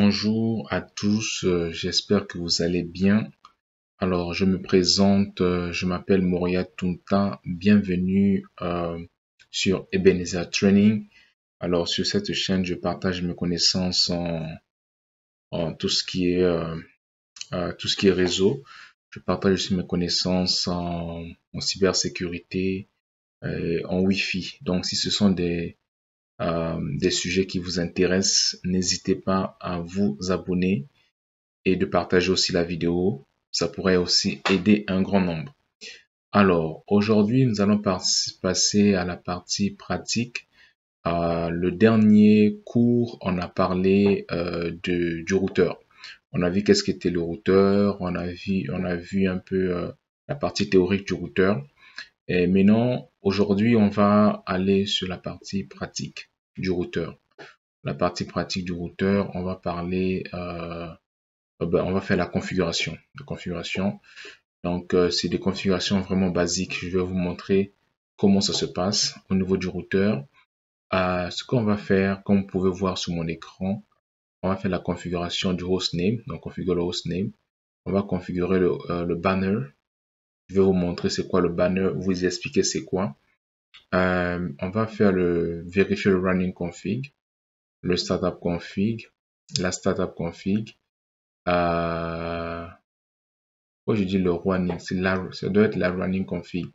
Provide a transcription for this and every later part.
Bonjour à tous, j'espère que vous allez bien. Alors, je me présente, je m'appelle Moria Tunta. Bienvenue sur Ebenezer Training. Alors, sur cette chaîne, je partage mes connaissances en tout ce qui est réseau. Je partage aussi mes connaissances en cybersécurité, en Wi-Fi. Donc, si ce sont des sujets qui vous intéressent, n'hésitez pas à vous abonner et de partager aussi la vidéo. Ça pourrait aussi aider un grand nombre. Alors, aujourd'hui, nous allons passer à la partie pratique. Le dernier cours, on a parlé du routeur. On a vu qu'est-ce qu'était le routeur, on a vu un peu la partie théorique du routeur. Et maintenant, aujourd'hui, on va aller sur la partie pratique du routeur. La partie pratique du routeur, on va parler on va faire la configuration. Donc, c'est des configurations vraiment basiques. Je vais vous montrer comment ça se passe au niveau du routeur. Ce qu'on va faire, comme vous pouvez voir sur mon écran, on va faire la configuration du hostname. Donc, configurer le hostname. On va configurer le banner. Je vais vous montrer c'est quoi le banner, vous expliquer c'est quoi. On va faire vérifier le running config, le startup config, la startup config. Pourquoi je dis le running? Ça doit être la running config.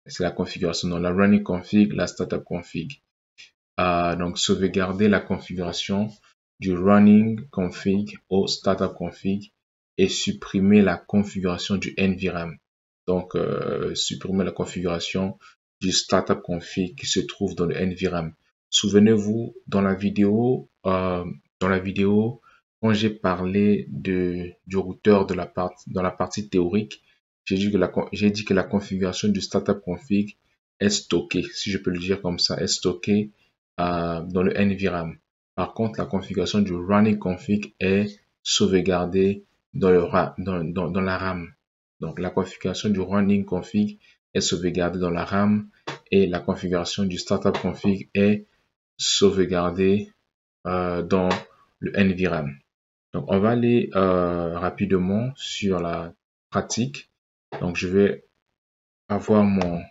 C'est la configuration. Donc, la running config, la startup config. Donc, sauvegarder la configuration du running config au startup config et supprimer la configuration du NVRAM. Donc, supprimer la configuration du startup config qui se trouve dans le NVRAM. Souvenez-vous, dans la vidéo, quand j'ai parlé du routeur dans la partie théorique, j'ai dit que la configuration du startup config est stockée, si je peux le dire comme ça, est stockée dans le NVRAM. Par contre, la configuration du running config est sauvegardée dans la RAM. Donc, la configuration du running config est sauvegardée dans la RAM et la configuration du startup config est sauvegardée dans le NVRAM. Donc, on va aller rapidement sur la pratique. Donc, je vais avoir mon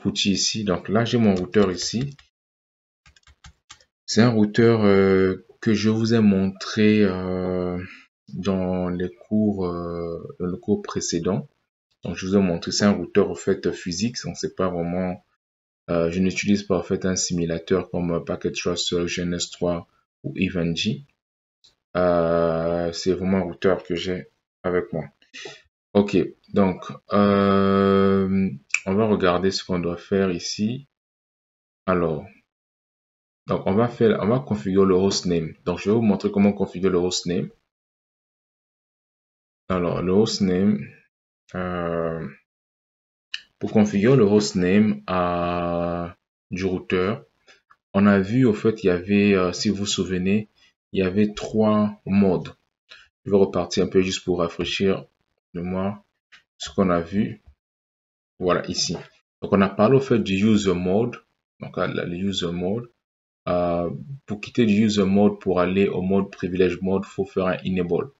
outil ici. Donc, là, j'ai mon routeur ici. C'est un routeur que je vous ai montré dans le cours précédent. Donc, je vous ai montré, c'est un routeur en fait physique. Donc, c'est pas vraiment, je n'utilise pas en fait un simulateur comme Packet Tracer, GNS3 ou EVE-NG. C'est vraiment un routeur que j'ai avec moi. Ok, donc on va regarder ce qu'on doit faire ici. Alors, donc on va configurer le hostname. Donc je vais vous montrer comment configurer le hostname. Alors le hostname, pour configurer le hostname du routeur, on a vu au fait il y avait, si vous vous souvenez, il y avait 3 modes. Je vais repartir un peu juste pour rafraîchir le moi ce qu'on a vu. Voilà ici. Donc on a parlé au fait du user mode. Donc le user mode. Pour quitter du user mode pour aller au mode privilege mode, il faut faire un enable.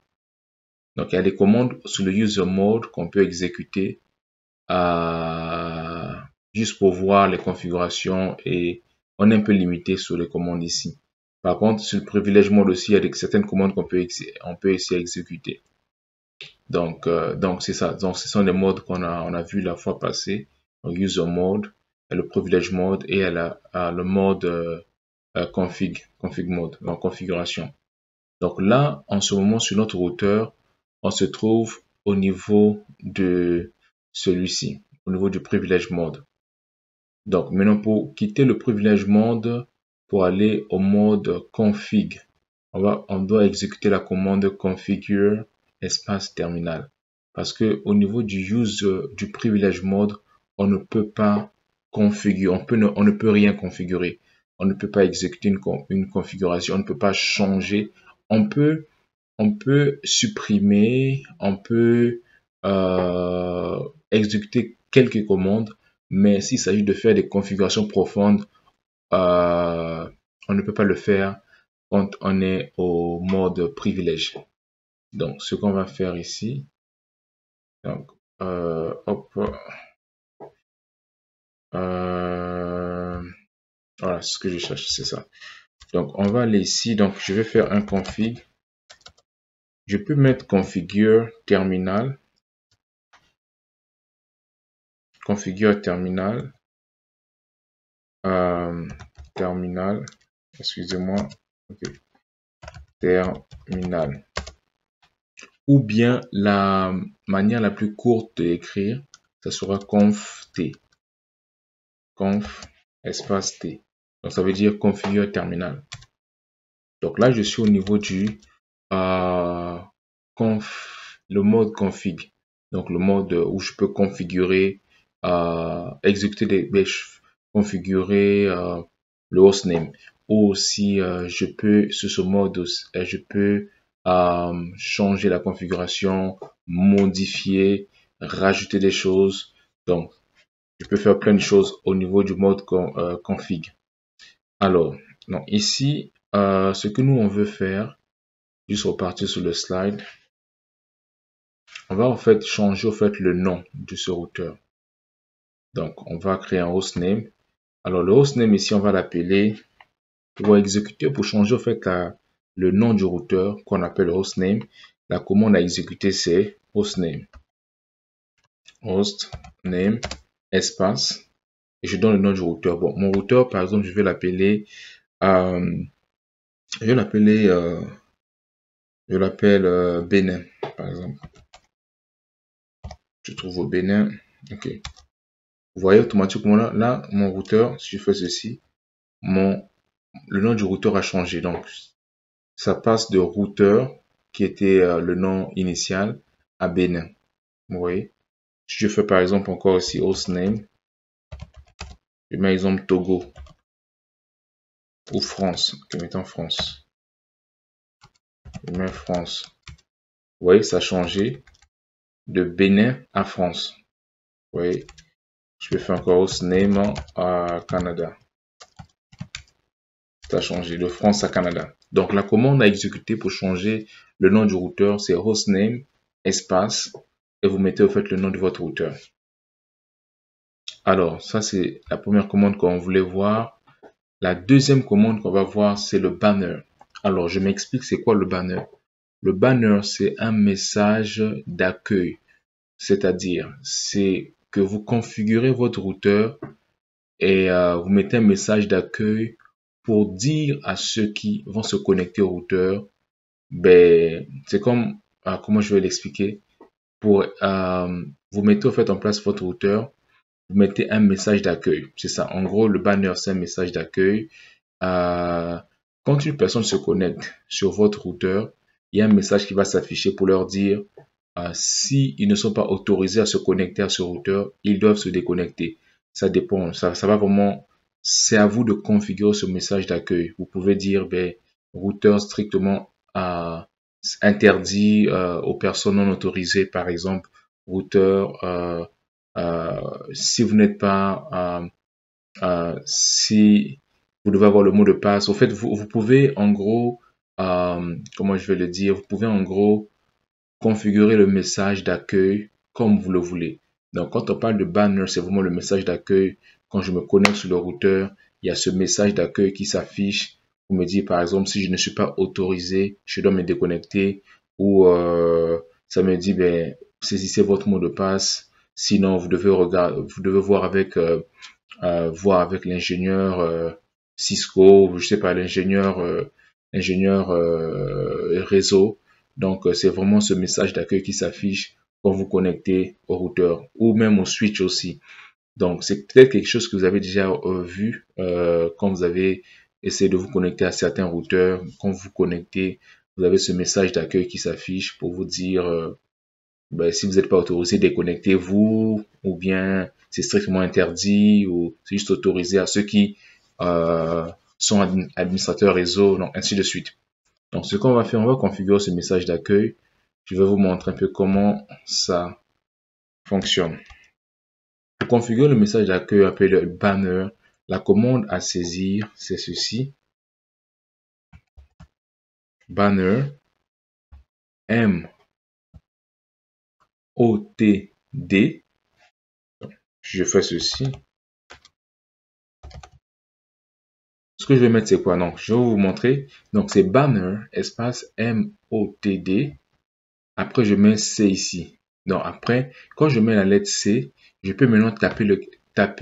Donc il y a des commandes sur le user mode qu'on peut exécuter juste pour voir les configurations et on est un peu limité sur les commandes ici. Par contre, sur le privilege mode aussi, il y a certaines commandes qu'on peut essayer exécuter. Donc c'est ça. Donc ce sont les modes on a vu la fois passée. Donc user mode, le privilege mode et le mode config mode, donc configuration. Donc là, en ce moment, sur notre routeur, on se trouve au niveau de celui-ci, au niveau du privilege mode. Donc maintenant, pour quitter le privilege mode, pour aller au mode config, on doit exécuter la commande configure espace terminal. Parce que au niveau du privilege mode, on ne peut pas configurer, on ne peut rien configurer. On ne peut pas exécuter une configuration, on ne peut pas changer. On peut supprimer, on peut exécuter quelques commandes, mais s'il s'agit de faire des configurations profondes, on ne peut pas le faire quand on est au mode privilège. Donc, ce qu'on va faire ici, donc, hop, voilà, ce que je cherche, c'est ça. Donc, on va aller ici. Donc, je vais faire un config. Je peux mettre configure terminal. Configure terminal. Terminal. Excusez-moi. Okay. Terminal. Ou bien la manière la plus courte d'écrire, ça sera conf t. Conf espace t. Donc, ça veut dire configure terminal. Donc là, je suis au niveau du le mode config. Donc le mode où je peux configurer, exécuter configurer le hostname. Ou aussi, je peux, sur ce mode, je peux changer la configuration, modifier, rajouter des choses. Donc, je peux faire plein de choses au niveau du mode config. Alors, donc ici, ce que nous on veut faire, juste repartir sur le slide, on va en fait changer le nom de ce routeur. Donc, on va créer un hostname. Alors, le hostname ici, on va l'appeler, pour exécuter, pour changer en fait le nom du routeur qu'on appelle hostname. La commande à exécuter, c'est hostname. Hostname, espace, et je donne le nom du routeur. Bon, mon routeur, par exemple, je vais l'appeler, je l'appelle Bénin, par exemple. Je trouve au Bénin. Ok. Vous voyez automatiquement là, mon routeur, si je fais ceci, le nom du routeur a changé. Donc, ça passe de routeur, qui était le nom initial, à Bénin. Vous voyez? Si je fais par exemple encore ici hostname, je mets exemple Togo ou France. Ok, mettons France. Je mets France. Vous voyez, ça a changé de Bénin à France. Vous voyez? Je peux faire encore hostname à Canada. Ça a changé de France à Canada. Donc, la commande à exécuter pour changer le nom du routeur, c'est hostname, espace, et vous mettez au fait le nom de votre routeur. Alors, ça, c'est la première commande qu'on voulait voir. La deuxième commande qu'on va voir, c'est le banner. Alors, je m'explique, c'est quoi le banner? Le banner, c'est un message d'accueil. C'est-à-dire, c'est que vous configurez votre routeur et vous mettez un message d'accueil pour dire à ceux qui vont se connecter au routeur, ben, c'est comme, comment je vais l'expliquer, pour, vous mettez au fait en place votre routeur, vous mettez un message d'accueil. C'est ça. En gros, le banner, c'est un message d'accueil. Quand une personne se connecte sur votre routeur, il y a un message qui va s'afficher pour leur dire, s'ils ne sont pas autorisés à se connecter à ce routeur, ils doivent se déconnecter. Ça dépend. Ça va vraiment, c'est à vous de configurer ce message d'accueil. Vous pouvez dire, ben, routeur strictement interdit aux personnes non autorisées, par exemple, routeur, si vous n'êtes pas, si vous devez avoir le mot de passe. Au fait, vous pouvez en gros, comment je vais le dire, vous pouvez en gros configurer le message d'accueil comme vous le voulez. Donc, quand on parle de banner, c'est vraiment le message d'accueil. Quand je me connecte sur le routeur, il y a ce message d'accueil qui s'affiche pour me dire, par exemple, si je ne suis pas autorisé, je dois me déconnecter, ou ça me dit, ben, saisissez votre mot de passe. Sinon, vous devez voir avec l'ingénieur Cisco, je sais pas, l'ingénieur réseau. Donc, c'est vraiment ce message d'accueil qui s'affiche quand vous connectez au routeur ou même au switch aussi. Donc, c'est peut-être quelque chose que vous avez déjà vu quand vous avez essayé de vous connecter à certains routeurs. Quand vous vous connectez, vous avez ce message d'accueil qui s'affiche pour vous dire ben, si vous n'êtes pas autorisé, déconnectez-vous, ou bien c'est strictement interdit, ou c'est juste autorisé à ceux qui sont administrateurs réseau, donc ainsi de suite. Donc ce qu'on va faire, on va configurer ce message d'accueil. Je vais vous montrer un peu comment ça fonctionne. Pour configurer le message d'accueil appelé le banner, la commande à saisir, c'est ceci. banner MOTD. Je fais ceci. Ce que je vais mettre, c'est quoi? Non, je vais vous montrer. Donc, c'est banner, espace MOTD. Après, je mets C ici. Donc, après, quand je mets la lettre C, je peux maintenant taper,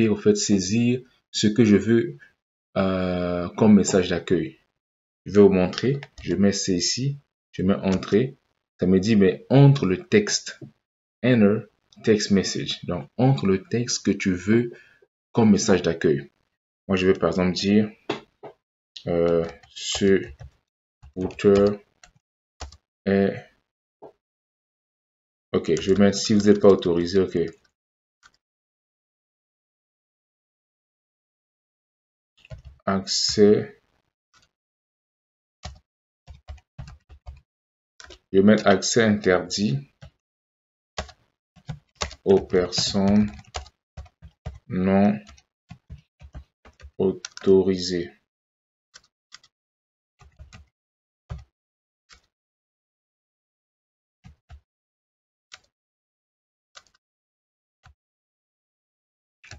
au fait, saisir ce que je veux comme message d'accueil. Je vais vous montrer. Je mets C ici. Je mets Entrée. Ça me dit, mais entre le texte. Enter text message. Donc, entre le texte que tu veux comme message d'accueil. Moi, je vais par exemple dire ce routeur est... Ok, je vais mettre si vous n'êtes pas autorisé, ok. Accès. Je vais mettre accès interdit aux personnes non autorisées.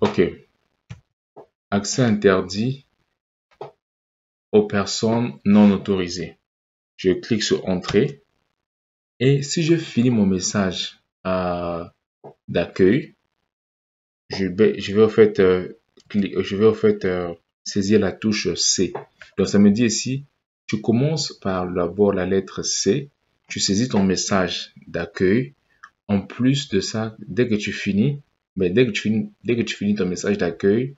Ok. Accès interdit aux personnes non autorisées. Je clique sur Entrée. Et si je finis mon message d'accueil, je vais au fait saisir la touche C. Donc ça me dit ici, tu commences par d'abord la lettre C, tu saisis ton message d'accueil. En plus de ça, dès que tu finis ton message d'accueil,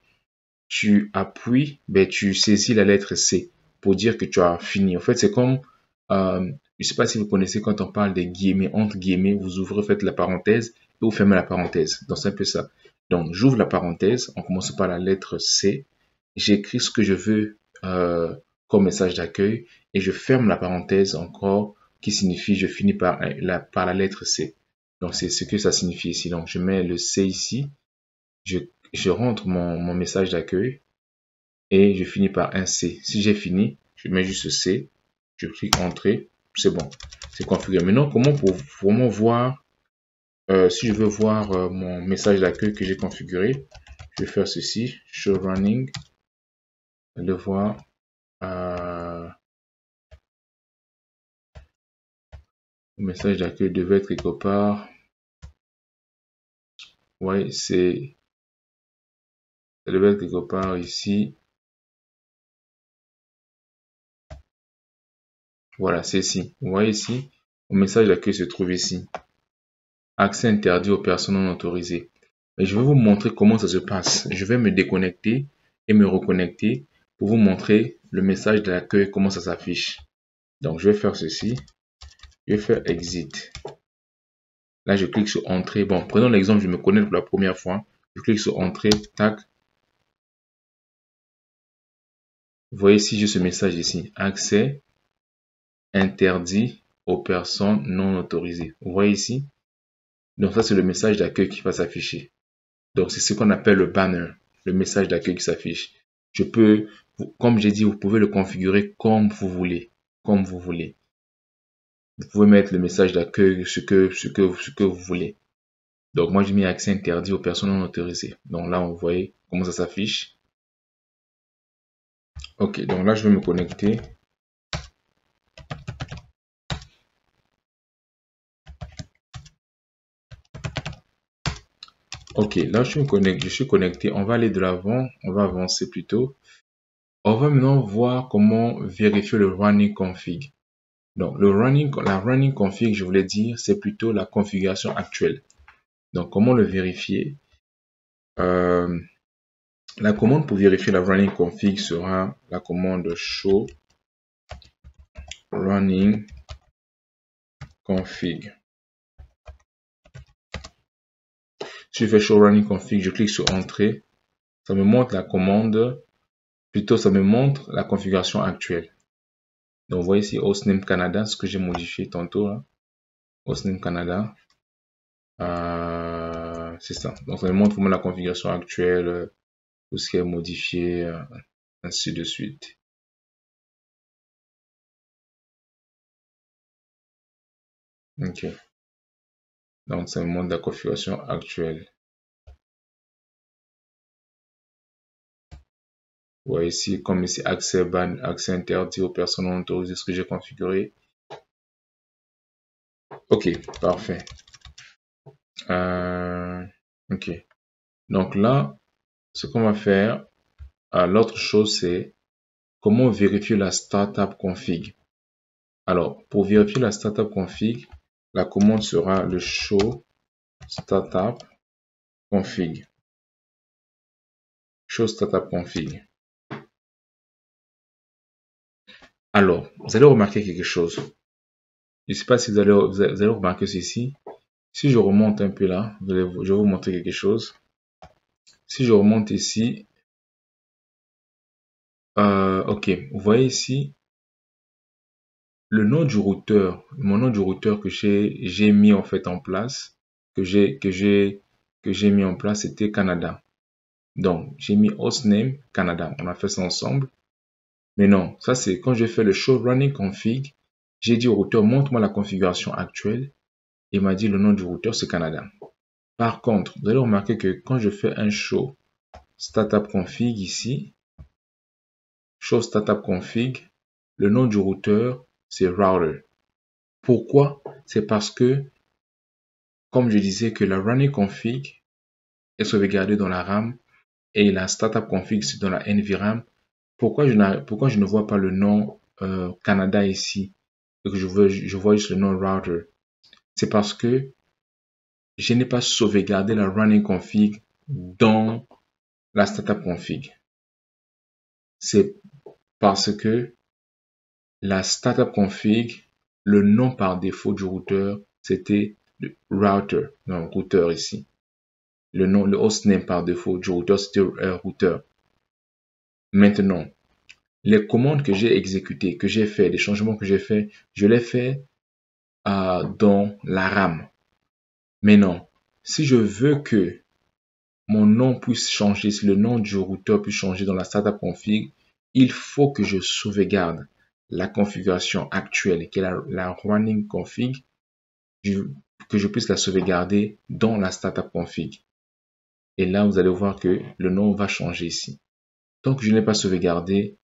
tu appuies, tu saisis la lettre C pour dire que tu as fini. En fait, c'est comme, je ne sais pas si vous connaissez quand on parle des guillemets, entre guillemets, vous ouvrez, faites la parenthèse et vous fermez la parenthèse. Donc, c'est un peu ça. Donc, j'ouvre la parenthèse, on commence par la lettre C, j'écris ce que je veux comme message d'accueil et je ferme la parenthèse encore qui signifie je finis par la lettre C. Donc, c'est ce que ça signifie ici. Donc, je mets le C ici, je rentre mon message d'accueil et je finis par un C. Si j'ai fini, je mets juste C, je clique Entrée, c'est bon, c'est configuré. Maintenant, comment pour vraiment voir, si je veux voir mon message d'accueil que j'ai configuré, je vais faire ceci, show running, le voir, le message d'accueil devait être quelque part, ouais, ça devait être quelque part ici, voilà, c'est ici, vous voyez ici, mon message d'accueil se trouve ici. Accès interdit aux personnes non autorisées. Et je vais vous montrer comment ça se passe. Je vais me déconnecter et me reconnecter pour vous montrer le message de l'accueil, comment ça s'affiche. Donc, je vais faire ceci. Je vais faire Exit. Là, je clique sur Entrée. Bon, prenons l'exemple, je me connecte pour la première fois. Je clique sur Entrée. Tac. Vous voyez ici, j'ai ce message ici. Accès interdit aux personnes non autorisées. Vous voyez ici? Donc, ça, c'est le message d'accueil qui va s'afficher. Donc, c'est ce qu'on appelle le banner, le message d'accueil qui s'affiche. Je peux, comme j'ai dit, vous pouvez le configurer comme vous voulez, comme vous voulez. Vous pouvez mettre le message d'accueil, ce que vous voulez. Donc, moi, j'ai mis accès interdit aux personnes non autorisées. Donc là, vous voyez comment ça s'affiche. Ok, donc là, je vais me connecter. Ok, là, je suis connecté. On va aller de l'avant, on va avancer plutôt. On va maintenant voir comment vérifier le running config. Donc, la running config, je voulais dire, c'est plutôt la configuration actuelle. Donc, comment le vérifier? La commande pour vérifier la running config sera la commande show running config. Si je fais show running config, je clique sur Entrée. Ça me montre la commande, plutôt ça me montre la configuration actuelle. Donc, vous voyez ici hostname Canada, ce que j'ai modifié tantôt là. Hostname Canada. C'est ça. Donc, ça me montre vraiment la configuration actuelle, tout ce qui est modifié, ainsi de suite. Ok. Donc, ça me montre la configuration actuelle. Ouais, ici, comme ici, accès ban, accès interdit aux personnes non autorisées, ce que j'ai configuré. Ok, parfait. Ok. Donc là, ce qu'on va faire, l'autre chose, c'est comment vérifier la startup config. Alors, pour vérifier la startup config, la commande sera le show startup config. Show startup config. Alors, vous allez remarquer quelque chose. Je ne sais pas si vous allez remarquer ceci. Si je remonte un peu là, je vais vous montrer quelque chose. Si je remonte ici, ok, vous voyez ici, le nom du routeur, mon nom du routeur que j'ai mis en fait en place, que j'ai mis en place, c'était Canada. Donc, j'ai mis hostname Canada. On a fait ça ensemble. Mais non, ça c'est quand j'ai fait le show running config, j'ai dit au routeur, montre-moi la configuration actuelle. Il m'a dit le nom du routeur, c'est Canada. Par contre, vous allez remarquer que quand je fais un show startup config ici, show startup config, le nom du routeur, c'est router. Pourquoi? C'est parce que, comme je disais, que la running config est sauvegardée dans la RAM et la startup config, c'est dans la NVRAM. Pourquoi je ne vois pas le nom Canada ici et que je vois juste le nom router? C'est parce que je n'ai pas sauvegardé la running config dans la startup config. C'est parce que la startup config, le nom par défaut du routeur, c'était le router, non, routeur ici. Le nom, le hostname par défaut du routeur, c'était routeur. Maintenant, les commandes que j'ai exécutées, que j'ai fait, les changements que j'ai fait, je les fais dans la RAM. Mais non, si je veux que mon nom puisse changer, si le nom du routeur puisse changer dans la startup config, il faut que je sauvegarde la configuration actuelle, qui est la running config, que je puisse la sauvegarder dans la startup config. Et là, vous allez voir que le nom va changer ici. Tant que je n'ai pas sauvegardé,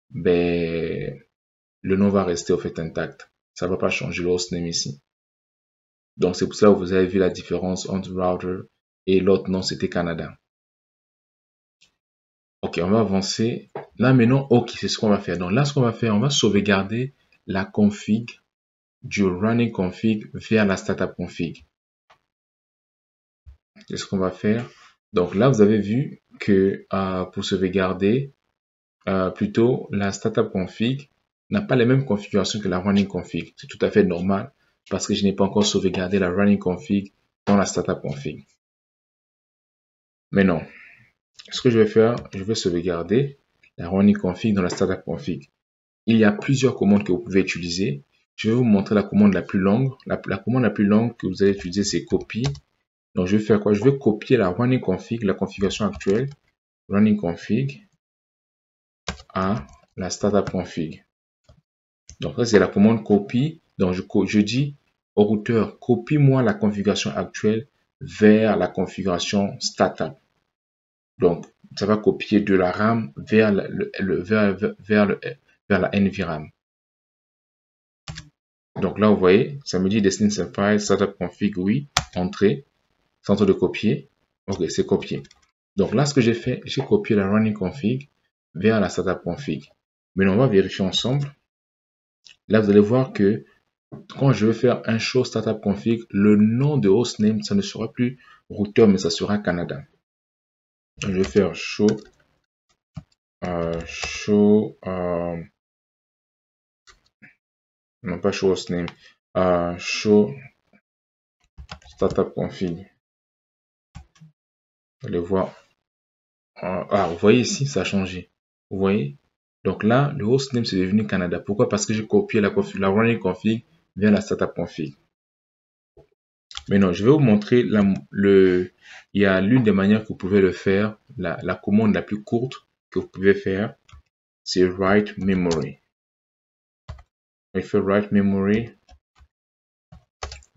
ben, le nom va rester au fait intact. Ça ne va pas changer le hostname ici. Donc, c'est pour ça que vous avez vu la différence entre router et l'autre nom, c'était Canada. Ok, on va avancer. Là, maintenant, ok, c'est ce qu'on va faire. Donc là, ce qu'on va faire, on va sauvegarder la config du running config vers la startup config. C'est ce qu'on va faire. Donc là, vous avez vu que pour sauvegarder, plutôt la startup config n'a pas les mêmes configurations que la running config. C'est tout à fait normal parce que je n'ai pas encore sauvegardé la running config dans la startup config. Mais non, ce que je vais faire, je vais sauvegarder la running config dans la startup config. Il y a plusieurs commandes que vous pouvez utiliser. Je vais vous montrer la commande la plus longue. La commande la plus longue que vous allez utiliser, c'est copy. Donc, je vais faire quoi? Je vais copier la running config, la configuration actuelle, running config, à la startup config. Donc, ça, c'est la commande copy. Donc, je dis au routeur, copie-moi la configuration actuelle vers la configuration startup. Donc, ça va copier de la RAM vers la NVRAM. Donc là, vous voyez, ça me dit Destination File, Startup Config, oui, entrée, centre de copier. Ok, c'est copié. Donc là, ce que j'ai fait, j'ai copié la Running Config vers la Startup Config. Maintenant, on va vérifier ensemble. Là, vous allez voir que quand je vais faire un show Startup Config, le nom de hostname, ça ne sera plus routeur, mais ça sera Canada. Donc, je vais faire show, non pas show hostname, show Startup Config. Vous allez voir. Vous voyez ici, ça a changé. Vous voyez? Donc là, le hostname, c'est devenu Canada. Pourquoi? Parce que j'ai copié la running config vers la startup config. Maintenant, je vais vous montrer il y a l'une des manières que vous pouvez le faire. La commande la plus courte que vous pouvez faire, c'est write memory. Je fais write memory.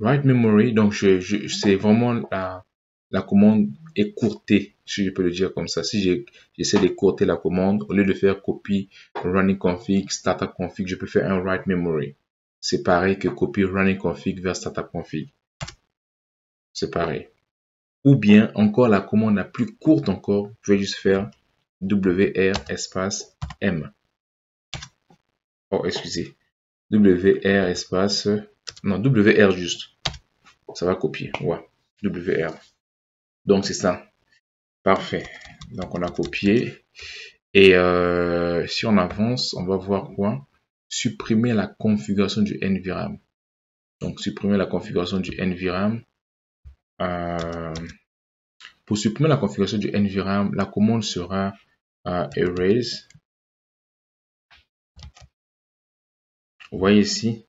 Write memory, donc c'est vraiment la commande écourtée, si je peux le dire comme ça. Si j'essaie d'écourter la commande, au lieu de faire copy running config, startup config, je peux faire un write memory. C'est pareil que copy running config vers startup config. C'est pareil. Ou bien encore la commande la plus courte encore, je vais juste faire wr espace m. Oh, excusez. wr espace, non, wr juste. Ça va copier, ouais. WR. Donc c'est ça. Parfait. Donc on a copié. Et si on avance, on va voir quoi? Supprimer la configuration du NVRAM. Donc supprimer la configuration du NVRAM. Pour supprimer la configuration du NVRAM, la commande sera erase. Vous voyez ici,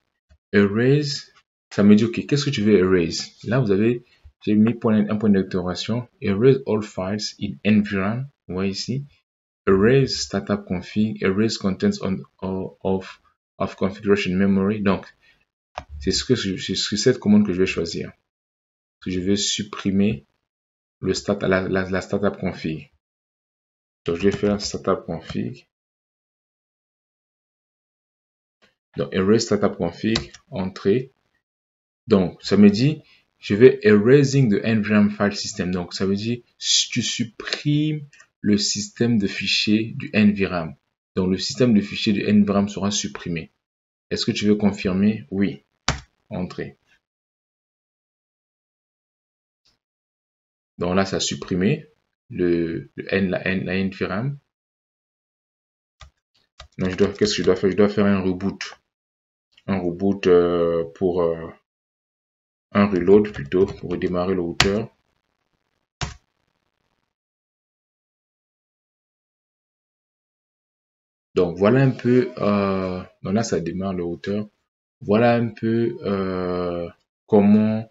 erase, ça me dit ok, qu'est-ce que tu veux erase? Là vous avez, j'ai mis un point d'interrogation, erase all files in NVRAM. Vous voyez ici, erase startup config, erase contents of configuration memory. Donc, c'est cette commande que je vais choisir. Que je vais supprimer le la startup config. Donc, je vais faire startup config. Donc, erase startup config, entrée. Donc, ça me dit, je vais erasing the NVRAM file system. Donc, ça veut dire, tu supprimes le système de fichiers du NVRAM. Donc, le système de fichiers du NVRAM sera supprimé. Est-ce que tu veux confirmer? Oui. Entrée. Donc là, ça a supprimé la NVRAM. Donc, qu'est-ce que je dois faire? Je dois faire un reboot. Un reboot pour un reload plutôt, pour redémarrer le routeur. Donc voilà un peu, donc là ça démarre le routeur. Voilà un peu comment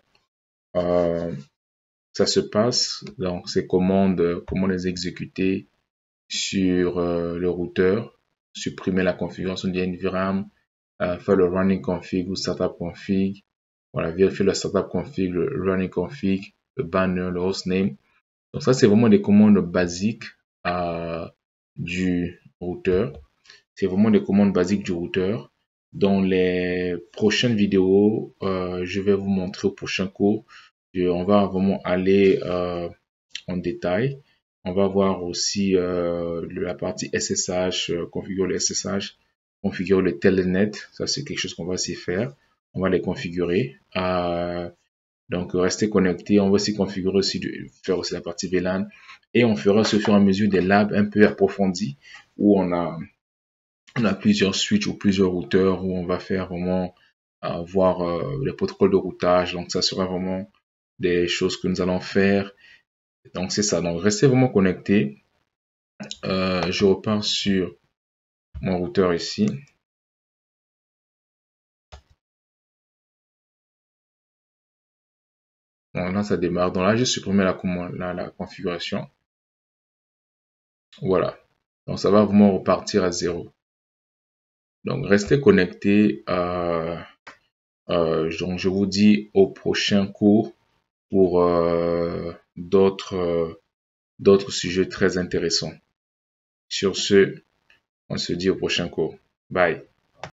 ça se passe. Donc ces commandes, comment les exécuter sur le routeur, supprimer la configuration du NVRAM, faire le running config ou startup config. Voilà, vérifier le startup config, le running config, le banner, le hostname. Donc ça, c'est vraiment des commandes basiques du routeur. C'est vraiment des commandes basiques du routeur. Dans les prochaines vidéos, je vais vous montrer au prochain cours. On va vraiment aller en détail. On va voir aussi la partie SSH, configurer le SSH, configurer le Telnet. Ça, c'est quelque chose qu'on va aussi faire. On va les configurer. Donc, restez connectés. On va aussi configurer aussi, faire aussi la partie VLAN. Et on fera au fur et à mesure des labs un peu approfondis où on a plusieurs switches ou plusieurs routeurs où on va faire vraiment voir les protocoles de routage. Donc, ça sera vraiment des choses que nous allons faire. Donc, c'est ça. Donc, restez vraiment connectés. Je repars sur mon routeur ici. Donc, là, ça démarre. Donc, là, j'ai supprimé la configuration. Voilà. Donc, ça va vraiment repartir à zéro. Donc, restez connectés. Donc, je vous dis au prochain cours pour d'autres sujets très intéressants. Sur ce, on se dit au prochain cours. Bye.